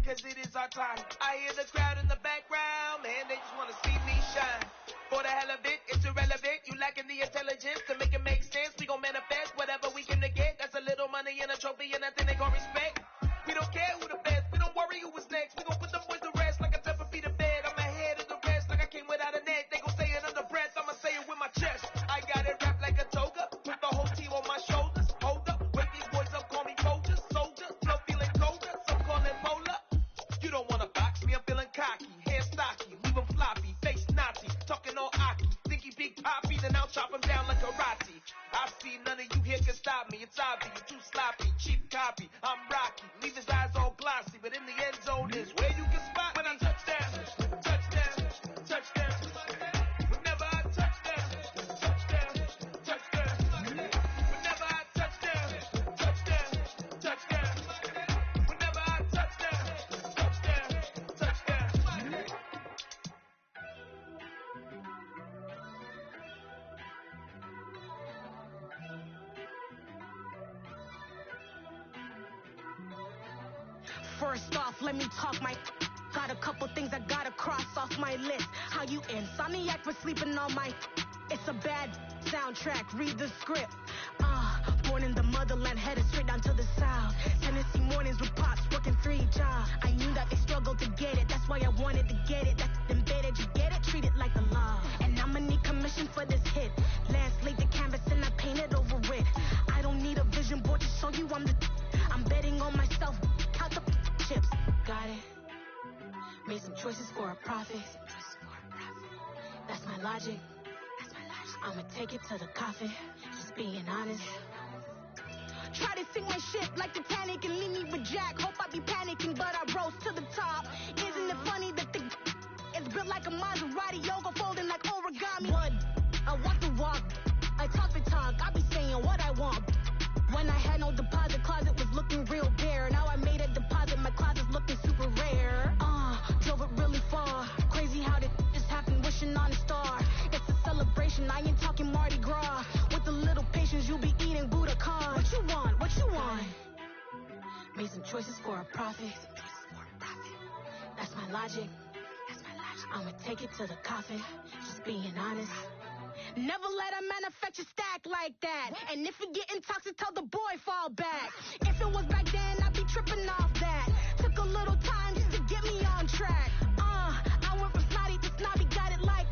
cause it is our time. I hear the crowd in the background, man, they just wanna see me shine. For the hell of it, it's irrelevant. You lacking the intelligence to make it make sense. We gon' manifest whatever we can to get. That's a little money and a trophy and nothing they gon' respect. We don't care who the best, we don't worry who was next. We gon' put them boys to rest like a pepper feet of bed. I'm ahead of the rest like I came without a net. They gon' say it under breath, I'ma say it with my chest. I got it wrapped like a toga, put the whole team on my shoulders. Hold up, wake these boys up, call me soldier, soldier. Flow feeling colder, some call it polar. You don't wanna box me, I'm feeling cocky. Hair stocky, leave him floppy, face Nazi. Talking all aki, think he big poppy, then I'll chop him down like karate. I see none of you here can stop me. It's obvious, you're too sloppy, cheap copy. I'm Rocky, leave his eyes all glossy, but in the end zone is where you can spot when I touch down, touch down, touch down. Whenever I touch down, touch down, touch down. Whenever I touch down, touch down, touch down. Whenever I touch down, touch down, touch down. First off, let me talk my. Got a couple things I gotta cross off my list. How you insomniac for sleeping on my. It's a bad soundtrack, read the script. Born in the motherland, headed straight down to the south. Tennessee mornings with pops, working 3 jobs. I knew that they struggled to get it, that's why I wanted to get it. That's embedded, you get it, treat it like a law. And I'ma need commission for this hit. Lance laid the canvas and I painted over it. I don't need a vision board to show you I'm betting on myself, count the chips. Got it. Made some choices for a profit. That's my logic. I'ma take it to the coffin. Just being honest. Try to sink my ship like Titanic and leave me with Jack. Hope I be panicking, but I rose to the top. Isn't it funny that the is built like a Maserati, yoga folding like origami? What? I walk the walk. I talk the talk. I be saying what I want. When I had no deposit, closet was looking real bare. Now I made a deposit, my closet's looking super rare. Drove it really far. Crazy how this just happened, wishing on a star. It's a celebration, I ain't talking Mardi Gras. With a little patience, you'll be eating Buddha cars. What you want? What you want? Made some choices for a profit. That's my logic. I'ma take it to the coffin. Just being honest. Never let a manufacture stack like that. And if you getting toxic, tell the boy fall back. If it was back then, I'd be tripping off that. Took a little time just to get me on track. I went from snotty to snobby, got it like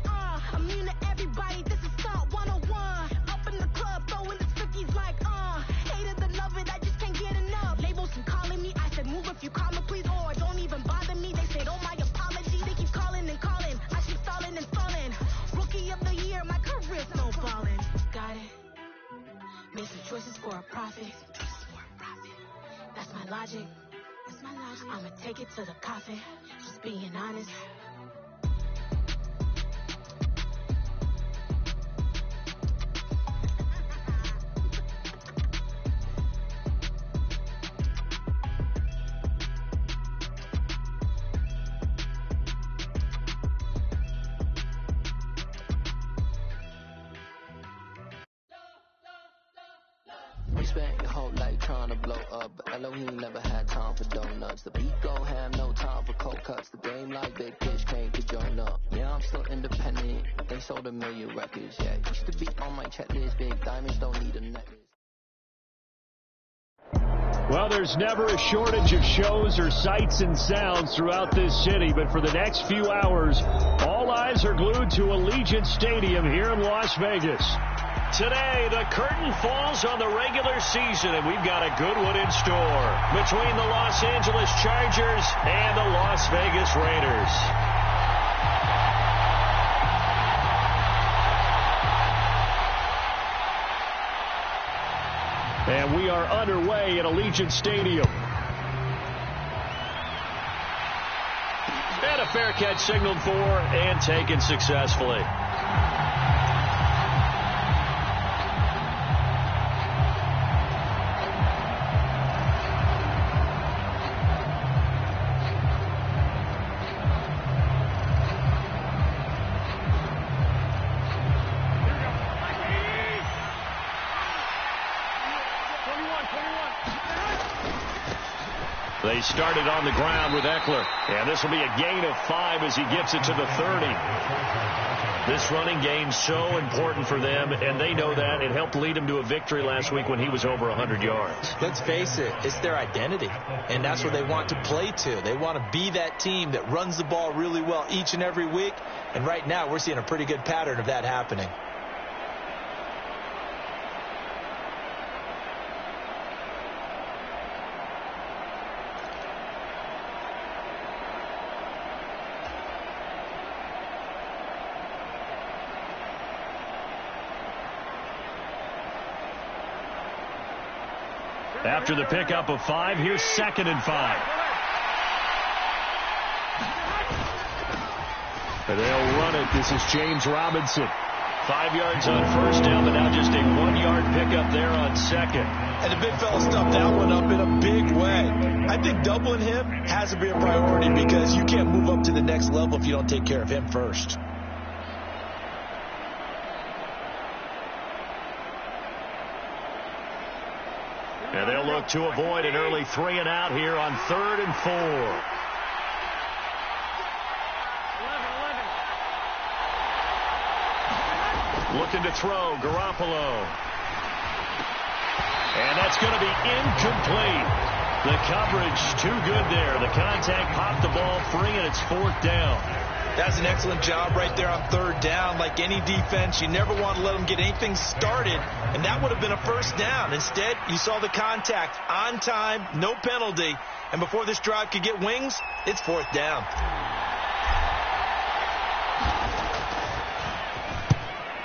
immune to everybody, this is Salt 101. Up in the club, throwing the 50s like hated the love it, I just can't get enough. Labels keep calling me, I said move if you call me please, or don't even bother me. They said oh my apology, they keep calling and calling, I keep stalling and stalling. Rookie of the year, my career's no falling. Got it. Made some choices for a profit. That's my logic. I'ma take it to the coffin. Just being honest. We spent your whole life trying to blow up, but Elohim never had time for donuts. The beat go ham, no time for cold cuts. The game like Big Fish came to join up. Yeah, I'm still independent. They sold 1 million records. Yeah, used to be on my checklist. Big diamonds don't need a necklace. Well, there's never a shortage of shows or sights and sounds throughout this city, but for the next few hours, all eyes are glued to Allegiant Stadium here in Las Vegas. Today, the curtain falls on the regular season, and we've got a good one in store between the Los Angeles Chargers and the Las Vegas Raiders. And we are underway at Allegiant Stadium. And a fair catch signaled for and taken successfully. They They started on the ground with Eckler. And this will be a gain of 5 as he gets it to the 30. This running game so important for them, and they know that. It helped lead them to a victory last week when he was over 100 yards. Let's face it, it's their identity, and that's what they want to play to. They want to be that team that runs the ball really well each and every week, and right now we're seeing a pretty good pattern of that happening. After the pickup of 5, here's 2nd and 5. And they'll run it. This is James Robinson. 5 yards on first down, but now just a 1-yard pickup there on 2nd. And the big fella stuffed that one up in a big way. I think doubling him has to be a priority because you can't move up to the next level if you don't take care of him first. And they'll look to avoid an early 3 and out here on 3rd and 4. 11. Looking to throw, Garoppolo. And that's going to be incomplete. The coverage too good there. The contact popped the ball free, and it's 4th down. That's an excellent job right there on 3rd down. Like any defense, you never want to let them get anything started, and that would have been a 1st down. Instead, you saw the contact on time, no penalty, and before this drive could get wings, it's 4th down.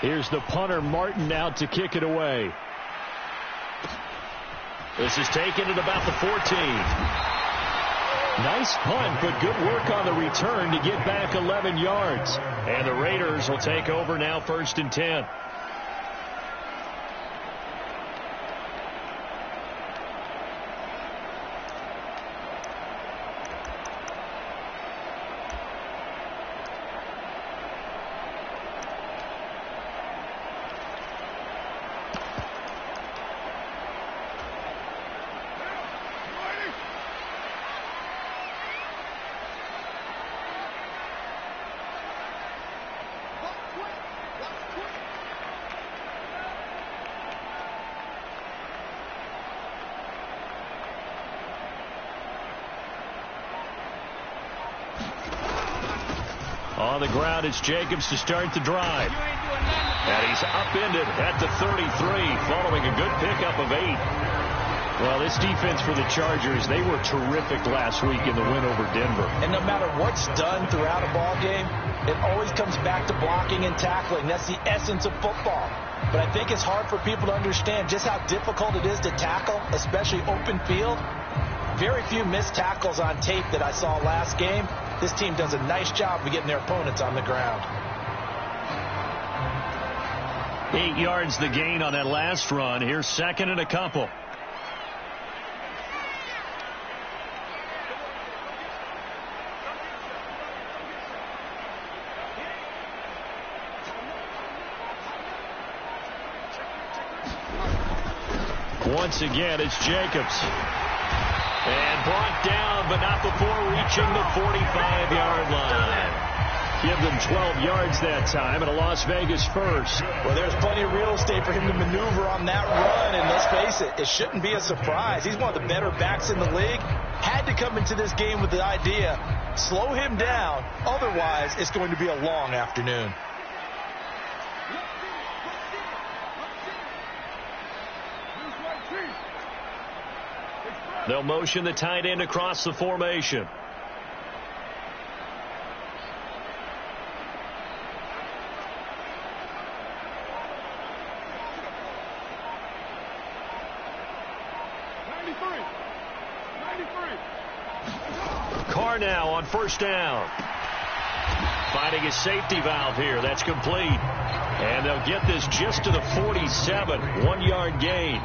Here's the punter, Martin, out to kick it away. This is taken at about the 14. Nice punt, but good work on the return to get back 11 yards. And the Raiders will take over now 1st and 10. On the ground, it's Jacobs to start the drive. And he's upended at the 33, following a good pickup of 8. Well, this defense for the Chargers, they were terrific last week in the win over Denver. And no matter what's done throughout a ball game, it always comes back to blocking and tackling. That's the essence of football. But I think it's hard for people to understand just how difficult it is to tackle, especially open field. Very few missed tackles on tape that I saw last game. This team does a nice job of getting their opponents on the ground. 8 yards the gain on that last run. Here's 2nd and a couple. Once again, it's Jacobs. And brought down, but not before reaching the 45-yard line. Give them 12 yards that time, and a Las Vegas first. Well, there's plenty of real estate for him to maneuver on that run, and let's face it, it shouldn't be a surprise. He's one of the better backs in the league. Had to come into this game with the idea, slow him down, otherwise it's going to be a long afternoon. They'll motion the tight end across the formation. Carr now on 1st down. Finding a safety valve here. That's complete. And they'll get this just to the 47. 1-yard gain.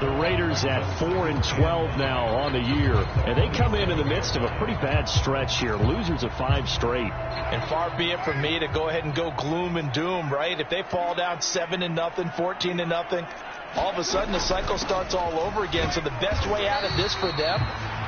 The Raiders at 4-12 now on the year. And they come in the midst of a pretty bad stretch here. Losers of 5 straight. And far be it from me to go ahead and go gloom and doom, right? If they fall down 7-0, 14-0, all of a sudden the cycle starts all over again. So the best way out of this for them,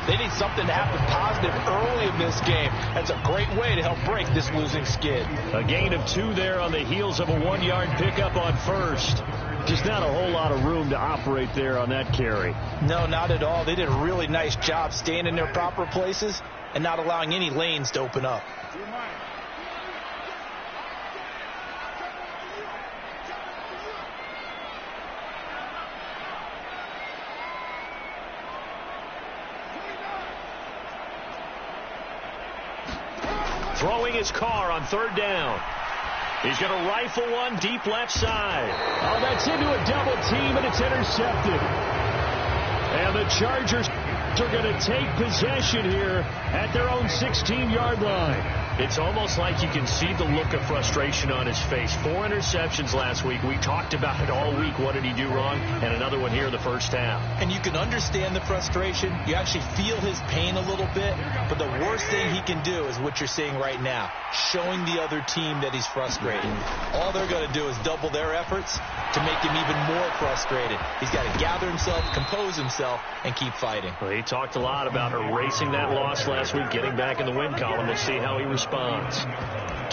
they need something to happen positive early in this game. That's a great way to help break this losing skid. A gain of 2 there on the heels of a 1-yard pickup on first. Just not a whole lot of room to operate there on that carry. No, not at all. They did a really nice job staying in their proper places and not allowing any lanes to open up. Throwing his car on 3rd down. He's going to rifle one deep left side. Oh, that's into a double team, and it's intercepted. And the Chargers are going to take possession here at their own 16-yard line. It's almost like you can see the look of frustration on his face. 4 interceptions last week. We talked about it all week. What did he do wrong? And another one here in the first half. And you can understand the frustration. You actually feel his pain a little bit. But the worst thing he can do is what you're seeing right now, showing the other team that he's frustrated. All they're going to do is double their efforts to make him even more frustrated. He's got to gather himself, compose himself, and keep fighting. Well, he talked a lot about erasing that loss last week, getting back in the win column. We'll see how he responds.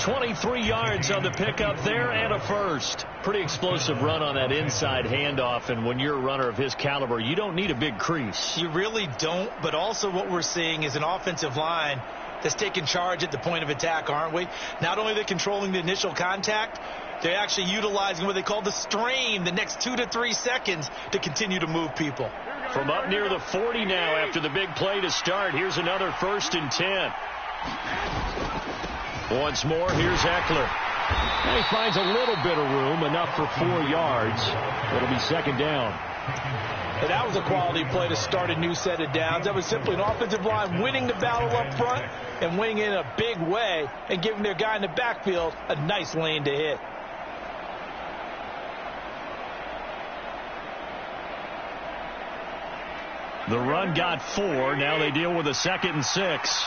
23 yards on the pickup there and a first. Pretty explosive run on that inside handoff, and when you're a runner of his caliber, you don't need a big crease. You really don't, but also what we're seeing is an offensive line that's taking charge at the point of attack, aren't we? Not only are they controlling the initial contact, they're actually utilizing what they call the strain, the next 2 to 3 seconds, to continue to move people. From up near the 40 now after the big play to start, here's another 1st and 10. Once more, here's Eckler. And he finds a little bit of room, enough for 4 yards. It'll be 2nd down. And that was a quality play to start a new set of downs. That was simply an offensive line winning the battle up front and winning it in a big way and giving their guy in the backfield a nice lane to hit. The run got 4. Now they deal with a 2nd and 6.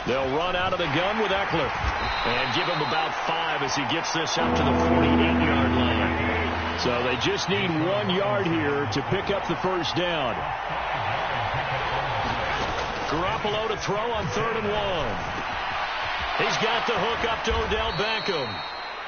They'll run out of the gun with Eckler and give him about 5 as he gets this up to the 48-yard line. So they just need 1 yard here to pick up the first down. Garoppolo to throw on 3rd and 1. He's got the hook up to Odell Beckham.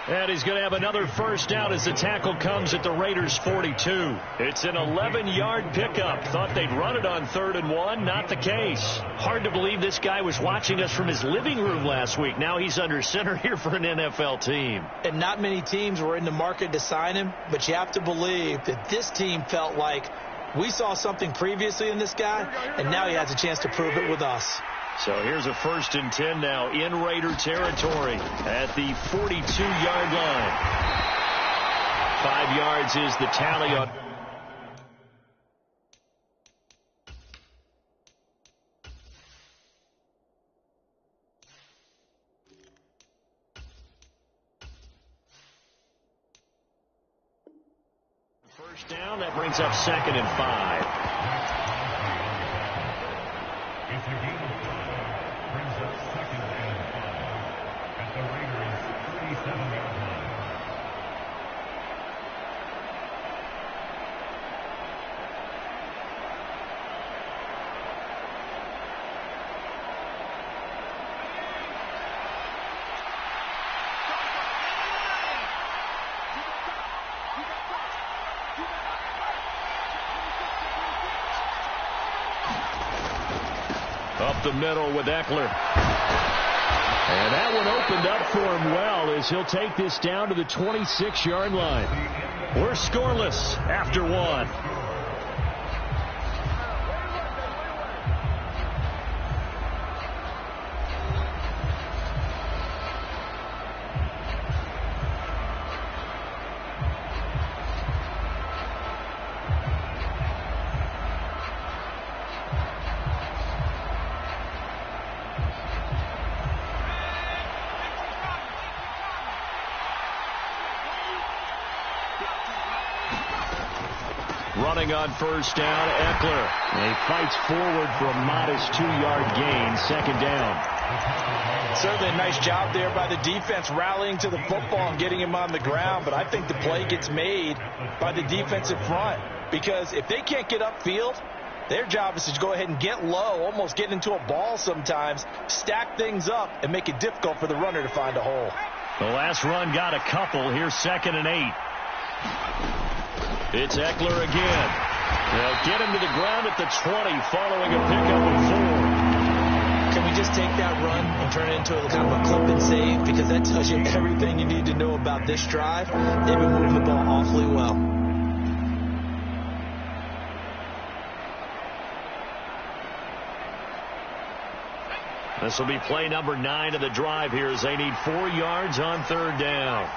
And he's going to have another first down as the tackle comes at the Raiders' 42. It's an 11-yard pickup. Thought they'd run it on 3rd and 1. Not the case. Hard to believe this guy was watching us from his living room last week. Now he's under center here for an NFL team. And not many teams were in the market to sign him, but you have to believe that this team felt like we saw something previously in this guy, and now he has a chance to prove it with us. So here's a 1st and 10 now in Raider territory at the 42-yard line. 5 yards is the tally on. First down, that brings up 2nd and 5. Up the middle with Eckler. And that one opened up for him well as he'll take this down to the 26-yard line. We're scoreless after 1. Running on first down, Eckler. And he fights forward for a modest 2-yard gain, second down. Certainly a nice job there by the defense rallying to the football and getting him on the ground, but I think the play gets made by the defensive front because if they can't get upfield, their job is to go ahead and get low, almost get into a ball sometimes, stack things up, and make it difficult for the runner to find a hole. The last run got a couple. Here's 2nd and 8. It's Eckler again. They'll get him to the ground at the 20 following a pickup of 4. Can we just take that run and turn it into a kind of a clip and save? Because that tells you everything you need to know about this drive. They've been moving the ball awfully well. This will be play number 9 of the drive here as they need 4 yards on 3rd down.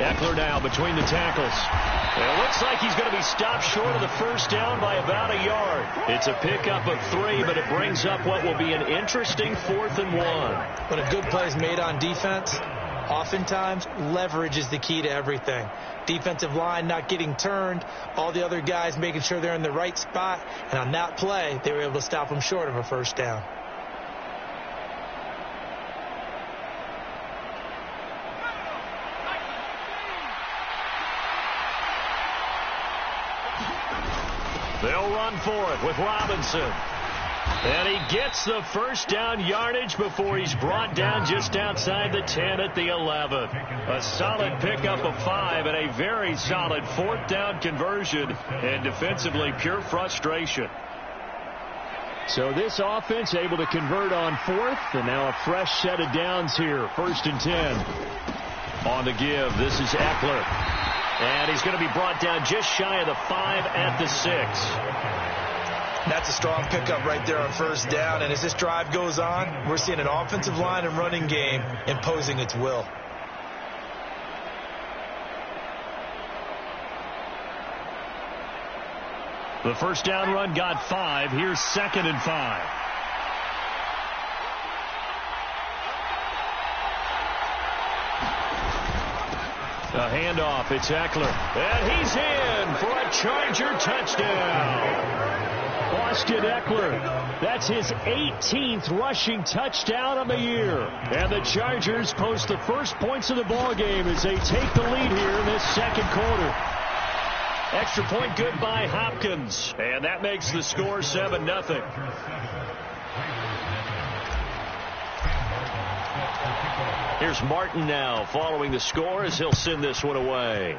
Eckler now between the tackles. It looks like he's going to be stopped short of the first down by about a yard. It's a pickup of 3, but it brings up what will be an interesting 4th and 1. When a good play is made on defense, oftentimes leverage is the key to everything. Defensive line not getting turned, all the other guys making sure they're in the right spot, and on that play, they were able to stop them short of a first down. They'll run for it with Robinson. And he gets the first down yardage before he's brought down just outside the 10 at the 11. A solid pickup of 5 and a very solid 4th down conversion. And defensively, pure frustration. So this offense able to convert on 4th. And now a fresh set of downs here. 1st and 10. On the give, this is Eckler. And he's going to be brought down just shy of the 5 at the 6. That's a strong pickup right there on 1st down. And as this drive goes on, we're seeing an offensive line and running game imposing its will. The first down run got 5. Here's 2nd and 5. A handoff. It's Eckler. And he's in for a Charger touchdown. Austin Eckler. That's his 18th rushing touchdown of the year. And the Chargers post the first points of the ball game as they take the lead here in this 2nd quarter. Extra point good by Hopkins. And that makes the score 7-0. Here's Martin now following the score as he'll send this one away.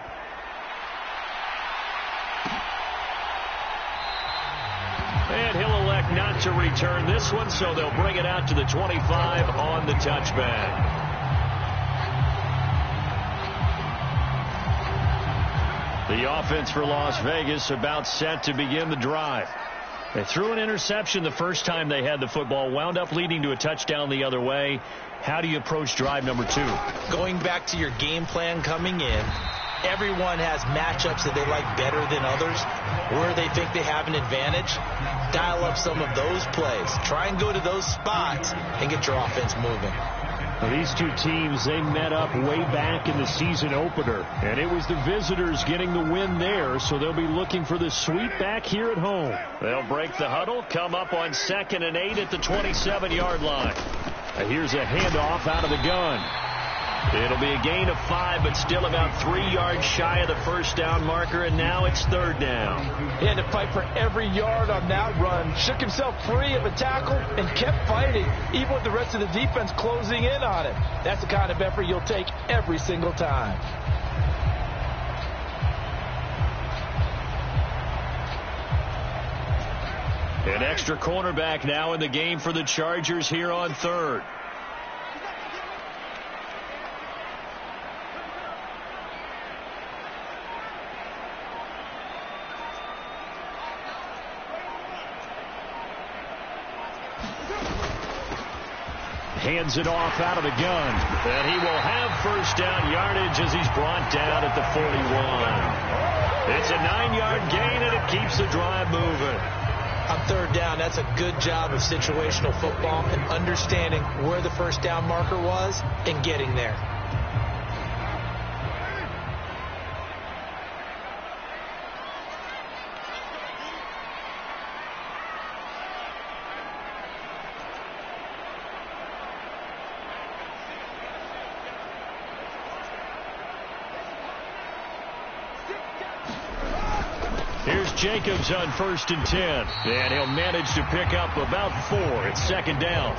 And he'll elect not to return this one, so they'll bring it out to the 25 on the touchback. The offense for Las Vegas about set to begin the drive. They threw an interception the first time they had the football, wound up leading to a touchdown the other way. How do you approach drive number 2? Going back to your game plan coming in, everyone has matchups that they like better than others, where they think they have an advantage. Dial up some of those plays. Try and go to those spots and get your offense moving. Well, these two teams, they met up way back in the season opener, and it was the visitors getting the win there, so they'll be looking for the sweep back here at home. They'll break the huddle, come up on 2nd and 8 at the 27-yard line. Here's a handoff out of the gun. It'll be a gain of 5, but still about 3 yards shy of the first down marker, and now it's 3rd down. He had to fight for every yard on that run, shook himself free of a tackle, and kept fighting, even with the rest of the defense closing in on him. That's the kind of effort you'll take every single time. An extra cornerback now in the game for the Chargers here on 3rd. Hands it off out of the gun. And he will have first down yardage as he's brought down at the 41. It's a 9-yard gain, and it keeps the drive moving. On third down, that's a good job of situational football and understanding where the first down marker was and getting there. Here's Jacobs on 1st and 10. And he'll manage to pick up about 4. It's second down.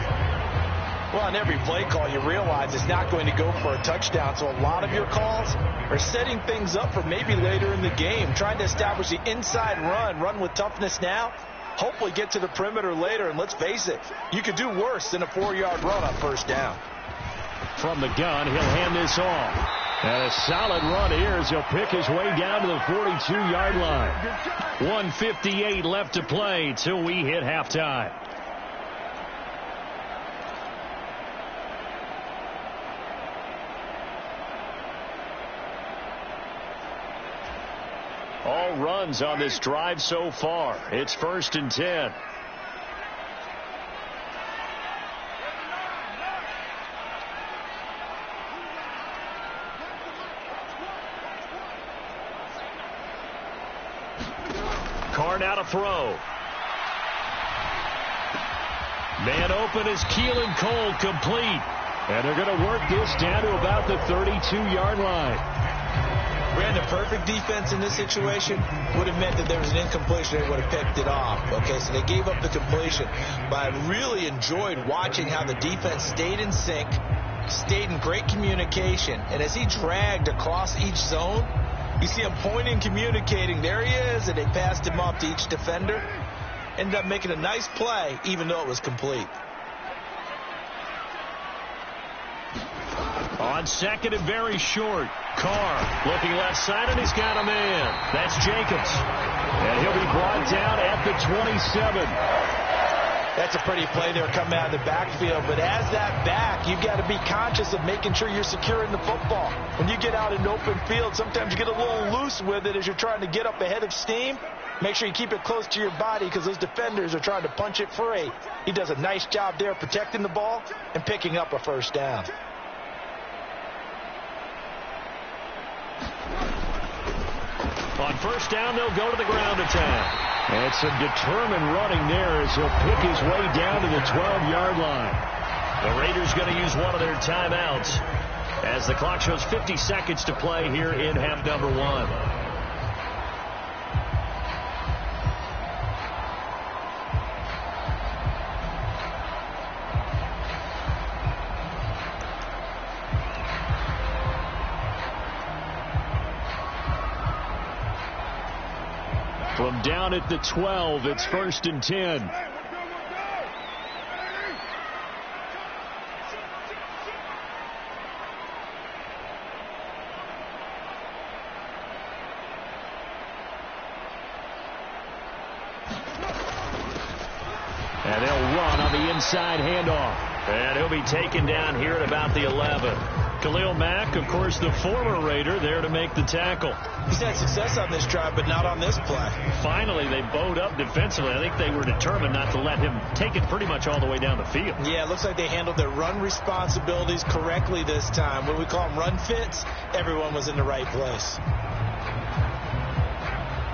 Well, on every play call, you realize it's not going to go for a touchdown. So a lot of your calls are setting things up for maybe later in the game, trying to establish the inside run with toughness now, hopefully get to the perimeter later. And let's face it, you could do worse than a 4-yard run on first down. From the gun, he'll hand this off. And a solid run here as he'll pick his way down to the 42-yard line. 1:58 left to play till we hit halftime. All runs on this drive so far. It's 1st and 10. Now to throw. Man open is Keelan Cole, complete. And they're going to work this down to about the 32-yard line. Brandon, perfect defense in this situation would have meant that there was an incompletion. They would have picked it off. Okay, so they gave up the completion. But I really enjoyed watching how the defense stayed in sync, stayed in great communication. And as he dragged across each zone, you see him pointing, communicating. There he is, and they passed him off to each defender. Ended up making a nice play, even though it was complete. On second and very short, Carr looking left side, and he's got a man. That's Jacobs. And he'll be brought down at the 27. That's a pretty play there coming out of the backfield. But as that back, you've got to be conscious of making sure you're securing the football. When you get out in open field, sometimes you get a little loose with it as you're trying to get up ahead of steam. Make sure you keep it close to your body because those defenders are trying to punch it free. He does a nice job there protecting the ball and picking up a first down. On first down, they'll go to the ground attack. And some determined running there as he'll pick his way down to the 12-yard line. The Raiders going to use one of their timeouts as the clock shows 50 seconds to play here in half number 1. From down at the 12, it's 1st and 10. And they'll run on the inside handoff. And he'll be taken down here at about the 11. Khalil Mack, of course, the former Raider, there to make the tackle. He's had success on this drive, but not on this play. Finally, they bowed up defensively. I think they were determined not to let him take it pretty much all the way down the field. Yeah, it looks like they handled their run responsibilities correctly this time. When we call them run fits, everyone was in the right place.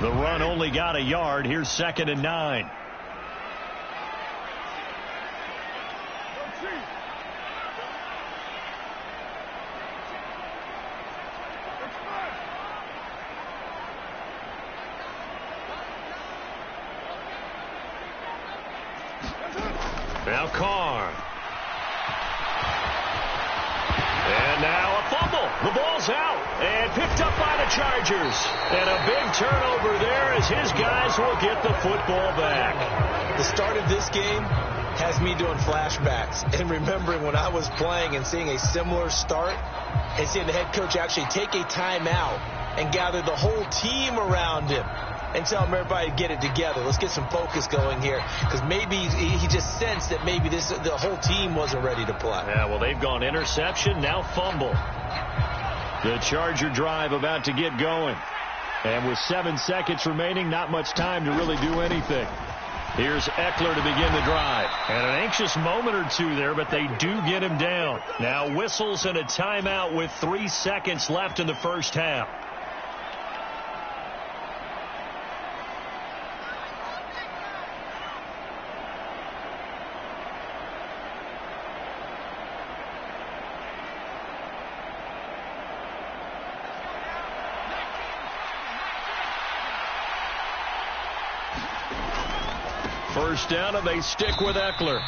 The run only got a yard. Here's 2nd and 9. Now Carr. And now a fumble. The ball's out and picked up by the Chargers. And a big turnover there as his guys will get the football back. The start of this game has me doing flashbacks and remembering when I was playing and seeing a similar start and seeing the head coach actually take a timeout and gather the whole team around him and tell him everybody to get it together. Let's get some focus going here because maybe he just sensed that maybe the whole team wasn't ready to play. Yeah, well, they've gone interception, now fumble. The Charger drive about to get going. And with 7 seconds remaining, not much time to really do anything. Here's Eckler to begin the drive. And an anxious moment or two there, but they do get him down. Now whistles and a timeout with 3 seconds left in the first half. First down, and they stick with Eckler.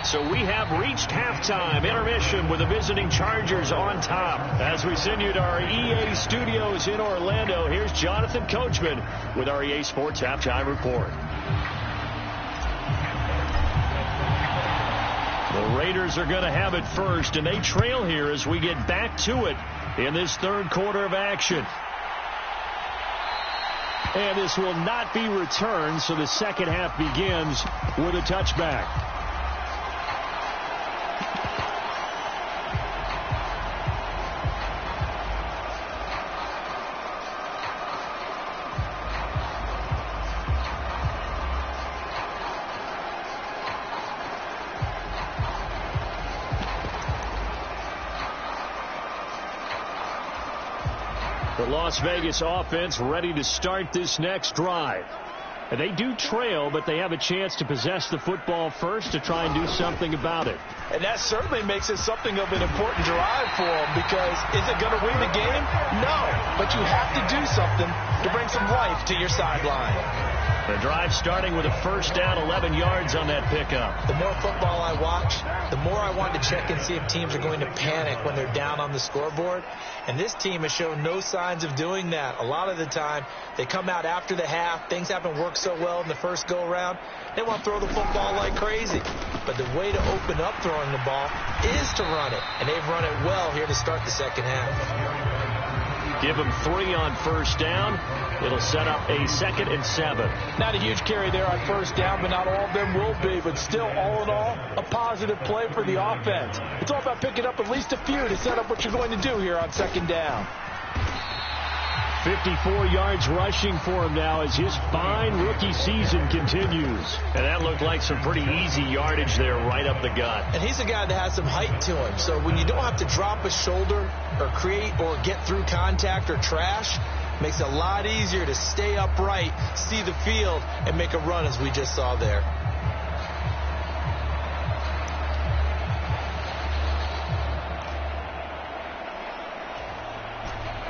So we have reached halftime intermission with the visiting Chargers on top. As we send you to our EA studios in Orlando, here's Jonathan Coachman with our EA Sports Halftime Report. The Raiders are going to have it first, and they trail here as we get back to it in this third quarter of action. And this will not be returned, so the second half begins with a touchback. The Las Vegas offense ready to start this next drive. And they do trail, but they have a chance to possess the football first to try and do something about it. And that certainly makes it something of an important drive for them, because is it going to win the game? No, but you have to do something to bring some life to your sideline. The drive starting with a first down, 11 yards on that pickup. The more football I watch, the more I want to check and see if teams are going to panic when they're down on the scoreboard. And this team has shown no signs of doing that. A lot of the time, they come out after the half. Things haven't worked so well in the first go-around. They want to throw the football like crazy. But the way to open up throwing the ball is to run it. And they've run it well here to start the second half. Give them 3 on first down. It'll set up a 2nd and 7. Not a huge carry there on first down, but not all of them will be. But still, all in all, a positive play for the offense. It's all about picking up at least a few to set up what you're going to do here on second down. 54 yards rushing for him now as his fine rookie season continues. And that looked like some pretty easy yardage there right up the gut. And he's a guy that has some height to him. So when you don't have to drop a shoulder or create or get through contact or trash, makes it a lot easier to stay upright, see the field, and make a run as we just saw there.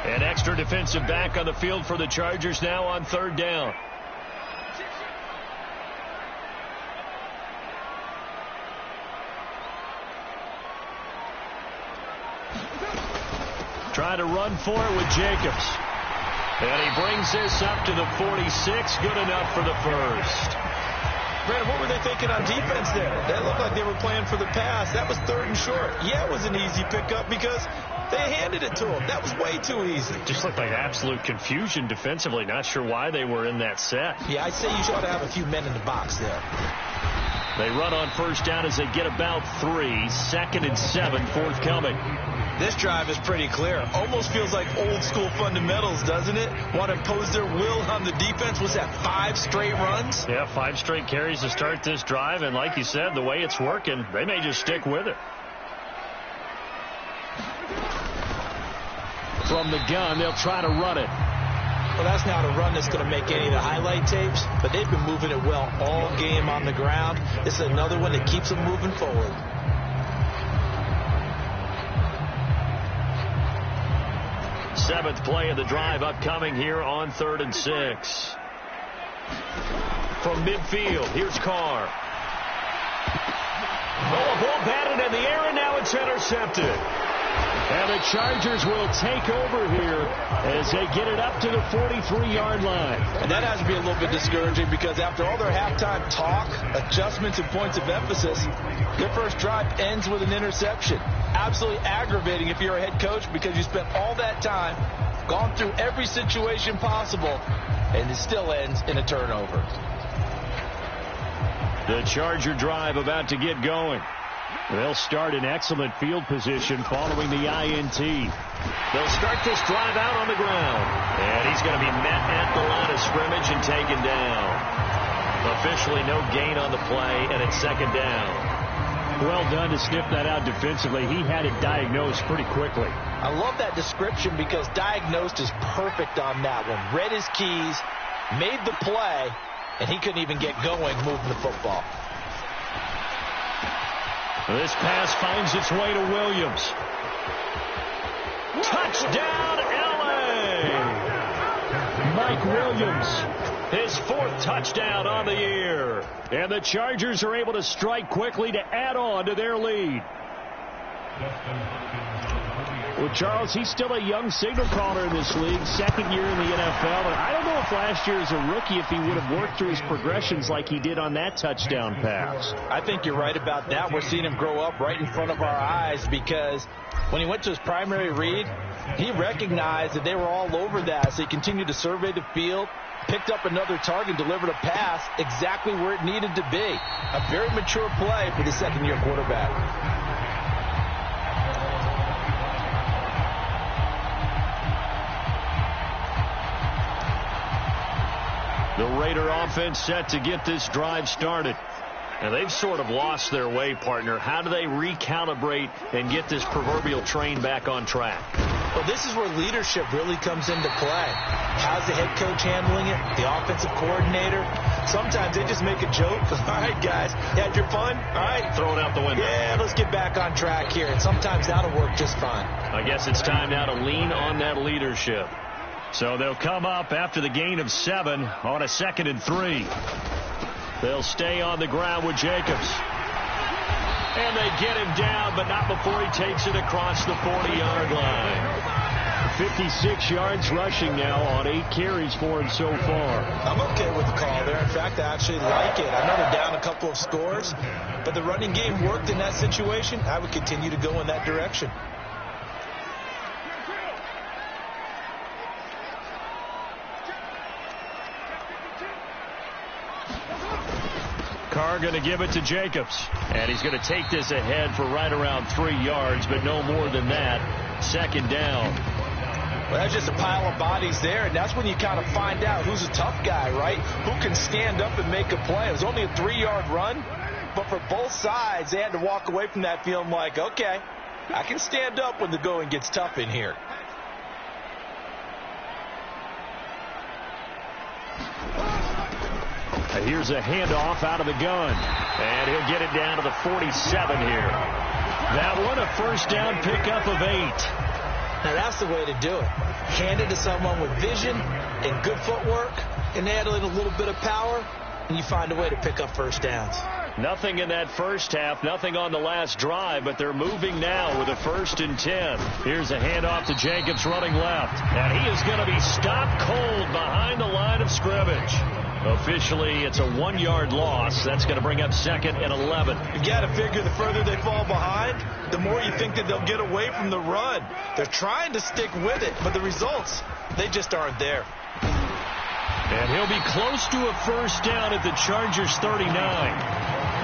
An extra defensive back on the field for the Chargers now on third down. Trying to run for it with Jacobs. And he brings this up to the 46. Good enough for the first. Brandon, what were they thinking on defense there? That looked like they were playing for the pass. That was 3rd and short. Yeah, it was an easy pickup because they handed it to him. That was way too easy. Just looked like absolute confusion defensively. Not sure why they were in that set. Yeah, I'd say you ought to have a few men in the box there. They run on first down as they get about 3. 2nd and 7 forthcoming. This drive is pretty clear. Almost feels like old school fundamentals, doesn't it? Want to impose their will on the defense. Was that 5 straight runs? Yeah, 5 straight carries to start this drive. And like you said, the way it's working, they may just stick with it. From the gun, they'll try to run it. Well, that's not a run that's going to make any of the highlight tapes, but they've been moving it well all game on the ground. This is another one that keeps them moving forward. Seventh play of the drive upcoming here on 3rd and 6. From midfield, here's Carr. Oh, a ball batted in the air, and now it's intercepted. And the Chargers will take over here as they get it up to the 43-yard line. And that has to be a little bit discouraging because after all their halftime talk, adjustments, and points of emphasis, their first drive ends with an interception. Absolutely aggravating if you're a head coach because you spent all that time, gone through every situation possible, and it still ends in a turnover. The Charger drive about to get going. They'll start in excellent field position following the INT. They'll start this drive out on the ground. And he's going to be met at the line of scrimmage and taken down. Officially no gain on the play, and it's second down. Well done to sniff that out defensively. He had it diagnosed pretty quickly. I love that description because diagnosed is perfect on that one. Read his keys, made the play, and he couldn't even get going moving the football. This pass finds its way to Williams. Touchdown, L.A. Mike Williams, his 4th touchdown on the year. And the Chargers are able to strike quickly to add on to their lead. Well, Charles, he's still a young signal caller in this league, 2nd year in the NFL. And I don't know if last year as a rookie if he would have worked through his progressions like he did on that touchdown pass. I think you're right about that. We're seeing him grow up right in front of our eyes because when he went to his primary read, he recognized that they were all over that. So he continued to survey the field, picked up another target, delivered a pass exactly where it needed to be. A very mature play for the 2nd-year quarterback. The Raider offense set to get this drive started. And they've sort of lost their way, partner. How do they recalibrate and get this proverbial train back on track? Well, this is where leadership really comes into play. How's the head coach handling it? The offensive coordinator? Sometimes they just make a joke. All right, guys, you had your fun? All right. Throw it out the window. Yeah, let's get back on track here. And sometimes that'll work just fine. I guess it's time now to lean on that leadership. So they'll come up after the gain of 7 on a 2nd and 3. They'll stay on the ground with Jacobs. And they get him down, but not before he takes it across the 40-yard line. 56 yards rushing now on 8 carries for him so far. I'm okay with the call there. In fact, I actually like it. I know they're down a couple of scores, but the running game worked in that situation. I would continue to go in that direction. Carr going to give it to Jacobs. And he's going to take this ahead for right around 3 yards, but no more than that. 2nd down. Well, that's just a pile of bodies there, and that's when you kind of find out who's a tough guy, right? Who can stand up and make a play. It was only a 3-yard run, but for both sides, they had to walk away from that feeling like, okay, I can stand up when the going gets tough in here. Here's a handoff out of the gun. And he'll get it down to the 47 here. That one, a 1st down pickup of 8. Now, that's the way to do it. Hand it to someone with vision and good footwork, and add in a little bit of power, and you find a way to pick up 1st downs. Nothing in that first half, nothing on the last drive, but they're moving now with a 1st and 10. Here's a handoff to Jacobs running left. And he is going to be stopped cold behind the line of scrimmage. Officially, it's a 1-yard loss. That's going to bring up 2nd and 11. You got to figure the further they fall behind, the more you think that they'll get away from the run. They're trying to stick with it, but the results, they just aren't there. And he'll be close to a 1st down at the Chargers 39.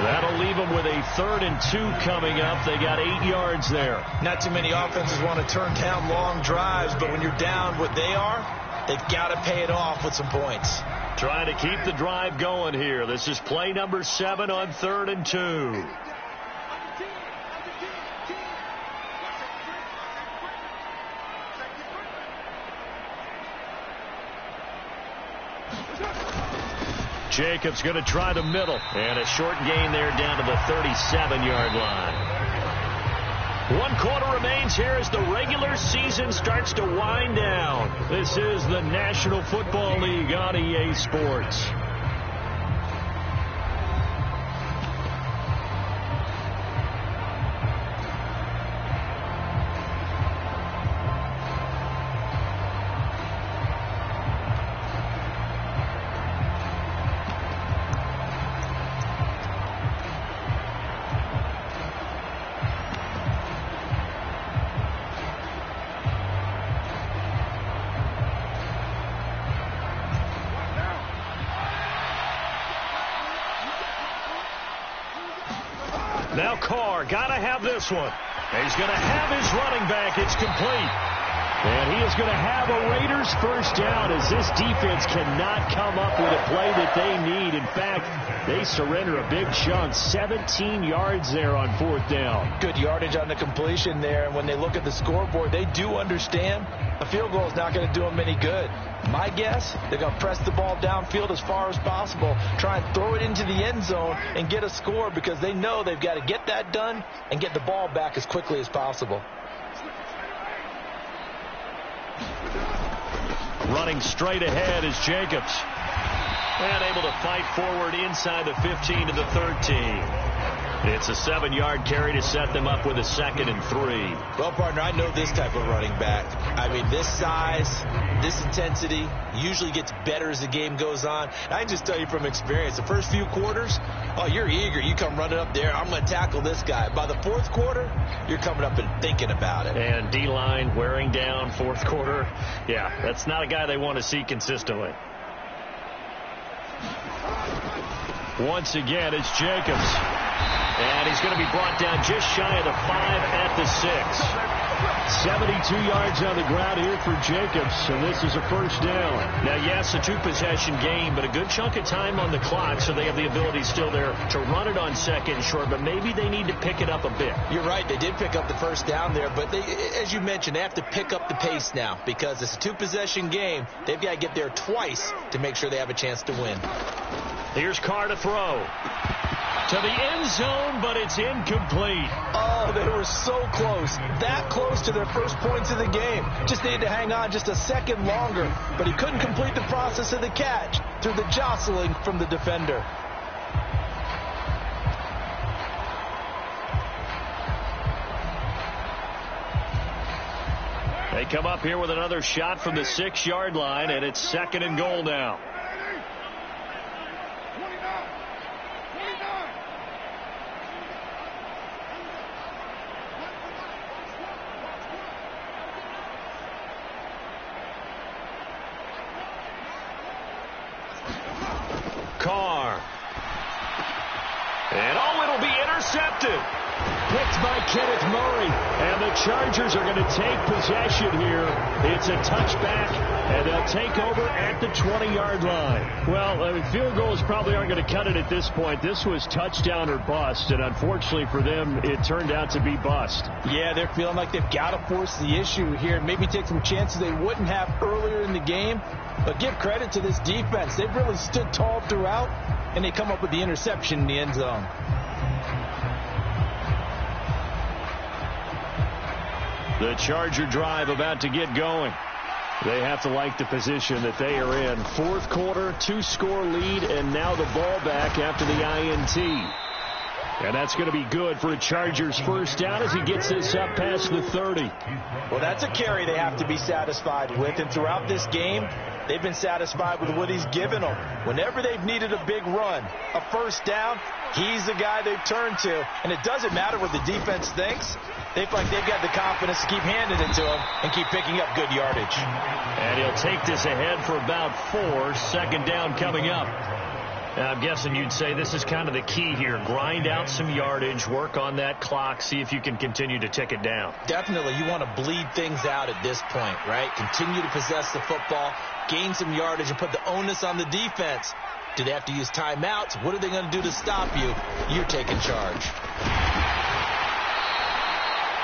That'll leave them with a 3rd and 2 coming up. They got 8 yards there. Not too many offenses want to turn down long drives, but when you're down what they are, they've got to pay it off with some points. Trying to keep the drive going here. This is play number 7 on 3rd and 2. Jacobs going to try the middle. And a short gain there down to the 37-yard line. 1 quarter remains here as the regular season starts to wind down. This is the National Football League on EA Sports. Now Carr, got to have this one. He's going to have his running back. It's complete. And he is going to have a Raiders first down as this defense cannot come up with a play that they need. In fact, they surrender a big chunk, 17 yards there on fourth down. Good yardage on the completion there. And when they look at the scoreboard, they do understand a field goal is not going to do them any good. My guess, they're going to press the ball downfield as far as possible, try and throw it into the end zone and get a score because they know they've got to get that done and get the ball back as quickly as possible. Running straight ahead is Jacobs. And able to fight forward inside the 15 to the 13. It's a 7-yard carry to set them up with a 2nd and 3. Well, partner, I know this type of running back. I mean, this size, this intensity usually gets better as the game goes on. I can just tell you from experience, the first few quarters, oh, you're eager. You come running up there, I'm going to tackle this guy. By the fourth quarter, you're coming up and thinking about it. And D-line wearing down fourth quarter. Yeah, that's not a guy they want to see consistently. Once again, it's Jacobs. And he's going to be brought down just shy of the 5 at the 6. 72 yards on the ground here for Jacobs, and this is a first down. Now, yes, a 2-possession game, but a good chunk of time on the clock, so they have the ability still there to run it on 2nd and short, but maybe they need to pick it up a bit. You're right. They did pick up the first down there, but they, as you mentioned, they have to pick up the pace now because it's a 2-possession game. They've got to get there twice to make sure they have a chance to win. Here's Carr to throw. To the end zone, but it's incomplete. Oh, they were so close. That close to their first points of the game. Just needed to hang on just a second longer. But he couldn't complete the process of the catch through the jostling from the defender. They come up here with another shot from the 6-yard line, and it's 2nd and goal now. Carr. And it'll be intercepted. Picked by Kenneth Murray. And the Chargers are going to take possession here. It's a touchback, and they'll take over at the 20-yard line. Well, field goals probably aren't going to cut it at this point. This was touchdown or bust, and unfortunately for them, it turned out to be bust. Yeah, they're feeling like they've got to force the issue here. Maybe take some chances they wouldn't have earlier in the game. But give credit to this defense. They've really stood tall throughout, and they come up with the interception in the end zone. The Charger drive about to get going. They have to like the position that they are in. Fourth quarter, 2-score lead, and now the ball back after the INT. And that's going to be good for a Chargers first down as he gets this up past the 30. Well, that's a carry they have to be satisfied with. And throughout this game, they've been satisfied with what he's given them. Whenever they've needed a big run, a first down, he's the guy they've turned to. And it doesn't matter what the defense thinks. They feel like they've got the confidence to keep handing it to him and keep picking up good yardage. And he'll take this ahead for about 4. 2nd down coming up. Now, I'm guessing you'd say this is kind of the key here. Grind out some yardage, work on that clock, see if you can continue to tick it down. Definitely. You want to bleed things out at this point, right? Continue to possess the football, gain some yardage, and put the onus on the defense. Do they have to use timeouts? What are they going to do to stop you? You're taking charge.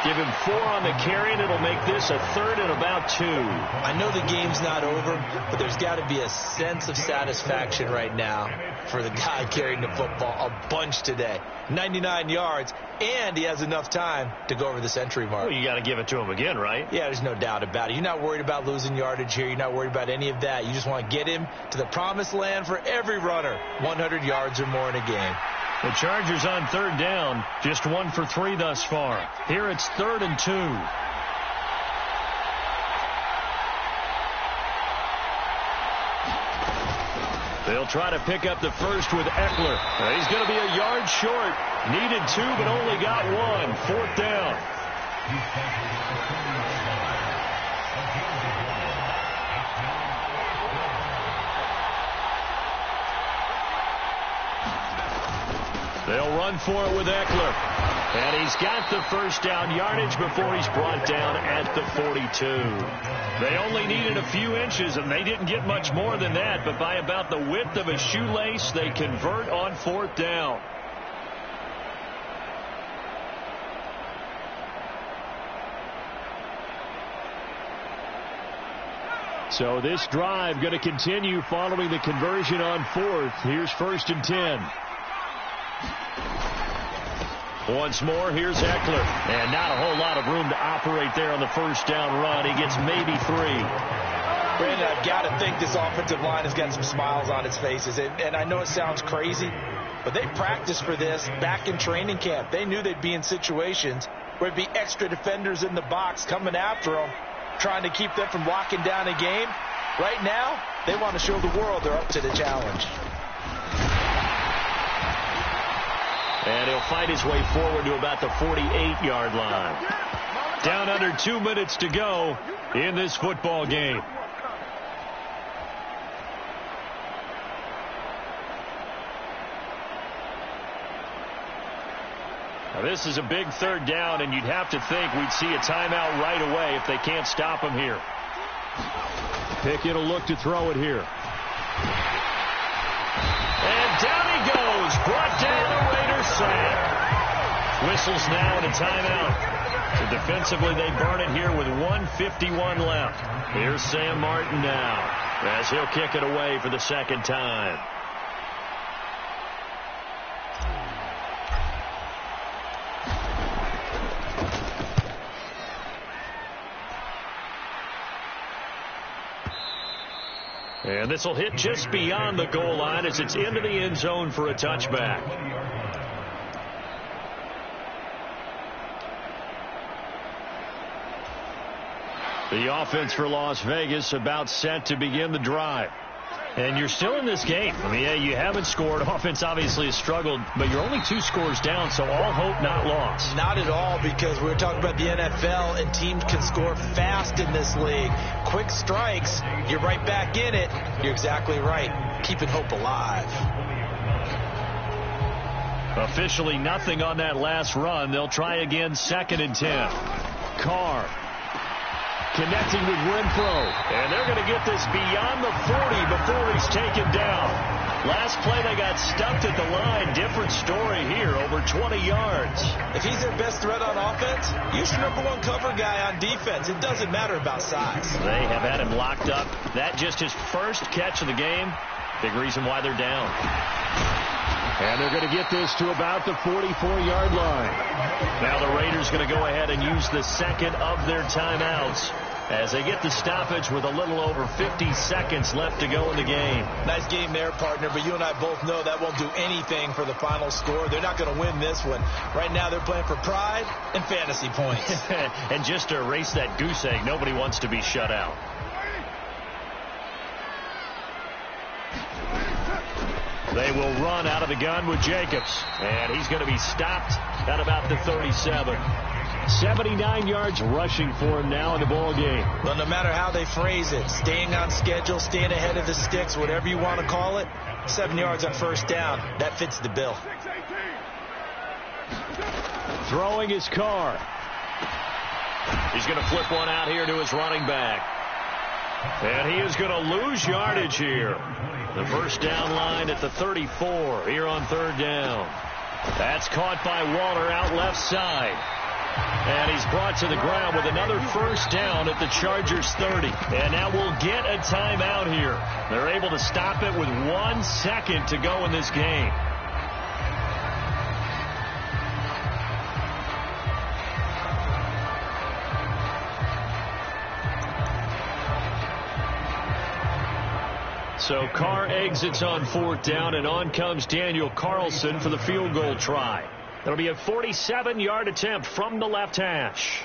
Give him 4 on the carry, and it'll make this a 3rd and about 2. I know the game's not over, but there's got to be a sense of satisfaction right now for the guy carrying the football a bunch today. 99 yards, and he has enough time to go over the century mark. Well, you got to give it to him again, right? Yeah, there's no doubt about it. You're not worried about losing yardage here. You're not worried about any of that. You just want to get him to the promised land for every runner, 100 yards or more in a game. The Chargers on 3rd down, just 1 for 3 thus far. Here it's 3rd and 2. They'll try to pick up the first with Eckler. He's going to be a yard short. Needed 2, but only got 1. 4th down. They'll run for it with Eckler. And he's got the first down yardage before he's brought down at the 42. They only needed a few inches, and they didn't get much more than that. But by about the width of a shoelace, they convert on 4th down. So this drive going to continue following the conversion on 4th. Here's 1st and 10. Once more, here's Eckler. And not a whole lot of room to operate there on the first down run. He gets maybe 3. Brandon, I've got to think this offensive line has got some smiles on its faces. And I know it sounds crazy, but they practiced for this back in training camp. They knew they'd be in situations where it'd be extra defenders in the box coming after them, trying to keep them from locking down a game. Right now, they want to show the world they're up to the challenge. And he'll fight his way forward to about the 48-yard line. Down under 2 minutes to go in this football game. Now this is a big 3rd down, and you'd have to think we'd see a timeout right away if they can't stop him here. Pickett will look to throw it here. And down he goes. Brought down a Raiders sack. Whistles now and a timeout. So defensively they burn it here with 1:51 left. Here's Sam Martin now as he'll kick it away for the 2nd time. And this will hit just beyond the goal line as it's into the end zone for a touchback. The offense for Las Vegas about set to begin the drive. And you're still in this game. I mean, yeah, you haven't scored. Offense obviously has struggled, but you're only 2 scores down, so all hope not lost. Not at all, because we were talking about the NFL, and teams can score fast in this league. Quick strikes, you're right back in it. You're exactly right. Keeping hope alive. Officially nothing on that last run. They'll try again 2nd and 10. Carr connecting with Renfro. And they're going to get this beyond the 40 before he's taken down. Last play they got stuffed at the line. Different story here, over 20 yards. If he's their best threat on offense, use your #1 cover guy on defense. It doesn't matter about size. They have had him locked up. That just his first catch of the game. Big reason why they're down. And they're going to get this to about the 44-yard line. Now the Raiders going to go ahead and use the 2nd of their timeouts as they get the stoppage with a little over 50 seconds left to go in the game. Nice game there, partner, but you and I both know that won't do anything for the final score. They're not going to win this one. Right now they're playing for pride and fantasy points. And just to erase that goose egg, nobody wants to be shut out. They will run out of the gun with Jacobs. And he's going to be stopped at about the 37. 79 yards rushing for him now in the ball game. Well, no matter how they phrase it, staying on schedule, staying ahead of the sticks, whatever you want to call it, 7 yards on 1st down, that fits the bill. Throwing his Carr. He's going to flip one out here to his running back. And he is going to lose yardage here. The first down line at the 34 here on 3rd down. That's caught by Waller out left side. And he's brought to the ground with another first down at the Chargers 30. And now we'll get a timeout here. They're able to stop it with 1 second to go in this game. So Carr exits on 4th down, and on comes Daniel Carlson for the field goal try. That'll be a 47-yard attempt from the left hash.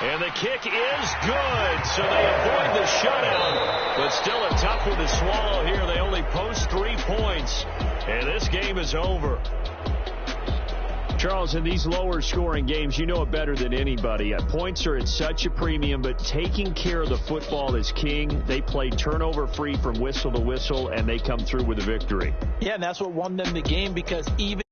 And the kick is good, so they avoid the shutout, but still a tough one to swallow here. They only post 3 points, and this game is over. Charles, in these lower scoring games, you know it better than anybody. Points are at such a premium, but taking care of the football is king. They play turnover free from whistle to whistle, and they come through with a victory. Yeah, and that's what won them the game, because even